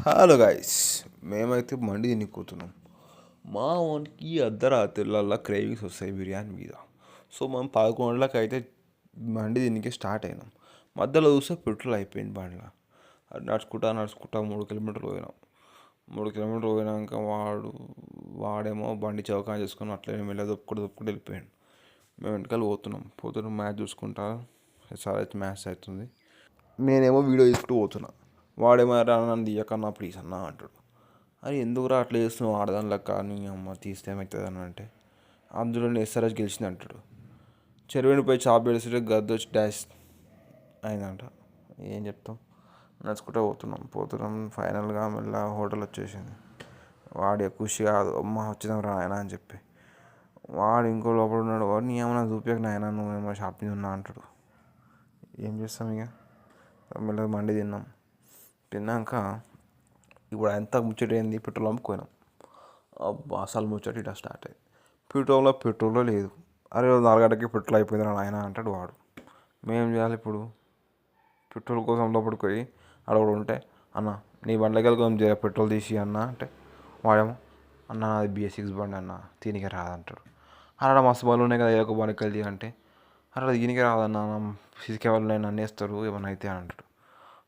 Hello guys, మేమైతే మండి తినిపోతున్నాం. మా వానికి అర్ధరాత్రులల్లా క్రేవింగ్స్ వస్తాయి బిర్యానీ మీద. సో మనం 11 గంటలకు అయితే మండి తినికి స్టార్ట్ అయినాం. మధ్యలో చూస్తే పెట్రోల్ అయిపోయింది బండిలో. అది నడుచుకుంటా 3 కిలోమీటర్లు పోయినాం. 3 కిలోమీటర్లు పోయినాక వాడేమో బండి చౌకా చేసుకొని అట్లనే మెల్ల దొప్పుకుంటూ వెళ్ళిపోయాడు. మేము వెనకాల పోతున్నాం మ్యాచ్ చూసుకుంటా. SRH మ్యాచ్ అవుతుంది. నేనేమో వీడియో తీసుకుంటూ పోతున్నా. వాడేమో నన్ను తీయకన్నా ప్లీజ్ అన్నా అంటాడు. అది ఎందుకురా అట్లా చేస్తున్నావు ఆడదాని లెక్క, నీ అమ్మ తీస్తే ఏమవుతుంది అని అంటే అందులో SRH గెలిచింది అంటాడు. చెరువుని చాప్ పెడితే గద్ద వచ్చి డాష్ అయిందంట. ఏం చెప్తాం, నడుచుకుంటూ పోతున్నాం. ఫైనల్గా మళ్ళీ హోటల్ వచ్చేసింది. వాడు ఖుషి కాదు, అమ్మ వచ్చినాం రా ఆయన అని చెప్పి. వాడు ఇంకో లోపల ఉన్నాడు. వాడు నీ ఏమన్నా చూపించక నాయన నువ్వేమో షాపింగ్ ఉన్నా అంటాడు. ఏం చేస్తాం ఇక మళ్ళీ మండి తిన్నాక ఇప్పుడు ఎంత ముచ్చట అయింది, పెట్రోల్ అమ్ముకున్నాం. అబ్బా అసలు ముచ్చట ఇట్లా స్టార్ట్ అయ్యింది. పెట్రోల్లో లేదు. అరే 4 గంటలకి పెట్రోల్ అయిపోయింది ఆయన అంటాడు వాడు. మేం చేయాలి ఇప్పుడు? పెట్రోల్ కోసం లోపలికి పోయి అడగడు ఉంటే, అన్న నీ బండ్లకి వెళ్ళి పెట్రోల్ తీసి అన్న అంటే వాడేమో అన్న అది BS6 బండి అన్న దీనికి రాదంటాడు. అలా మస్తు బండ్లు ఉన్నాయి కదా ఒక బండికి వెళ్ళి అంటే అరే దీనికి రాదన్న ఫిజికే వాళ్ళు నన్ను వేస్తారు ఏమన్నా అయితే అంటాడు.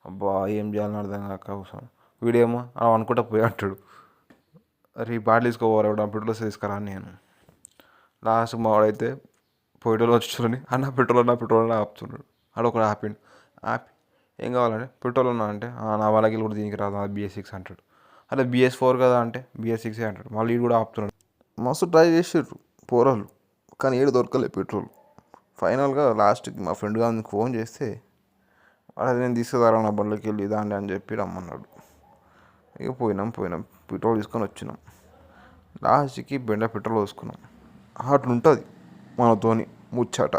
అబ్బా ఏం చేయాలని అర్థం కాక కూర్చొని వీడేమో అలా అనుకుంటా పోయి అంటాడు. అరే ఈ బాటిల్ తీసుకోవాలి పెట్రోల్ తీసుకురా అని నేను. లాస్ట్ మా వాడైతే పోయేటోళ్ళు వచ్చి అన్న పెట్రోల్ అని ఆపుతున్నాడు. అక్కడ ఒకడు ఆపి ఏం కావాలంటే పెట్రోల్ అన్నా అంటే నా వాళ్ళకి కూడా దీనికి రాదు BS6 అంటాడు. అదే BS4 కదా అంటే BS6 అంటాడు. మళ్ళీ వీడు కూడా ఆపుతున్నాడు. మస్తు ట్రై చేసారు పోరాలు, కానీ ఏడు దొరకలేదు పెట్రోల్. ఫైనల్గా లాస్ట్కి మా ఫ్రెండ్ గారికి ఫోన్ చేస్తే వాడు నేను తీసుకురా నా బండ్లోకి వెళ్ళి దాండి అని చెప్పి రమ్మన్నాడు. ఇక పోయినాం పెట్రోల్ తీసుకొని వచ్చినాం. లాస్ట్కి బెండ పెట్రోల్ పోసుకున్నాం. అట్లుంటుంది మనతోని ముచ్చట.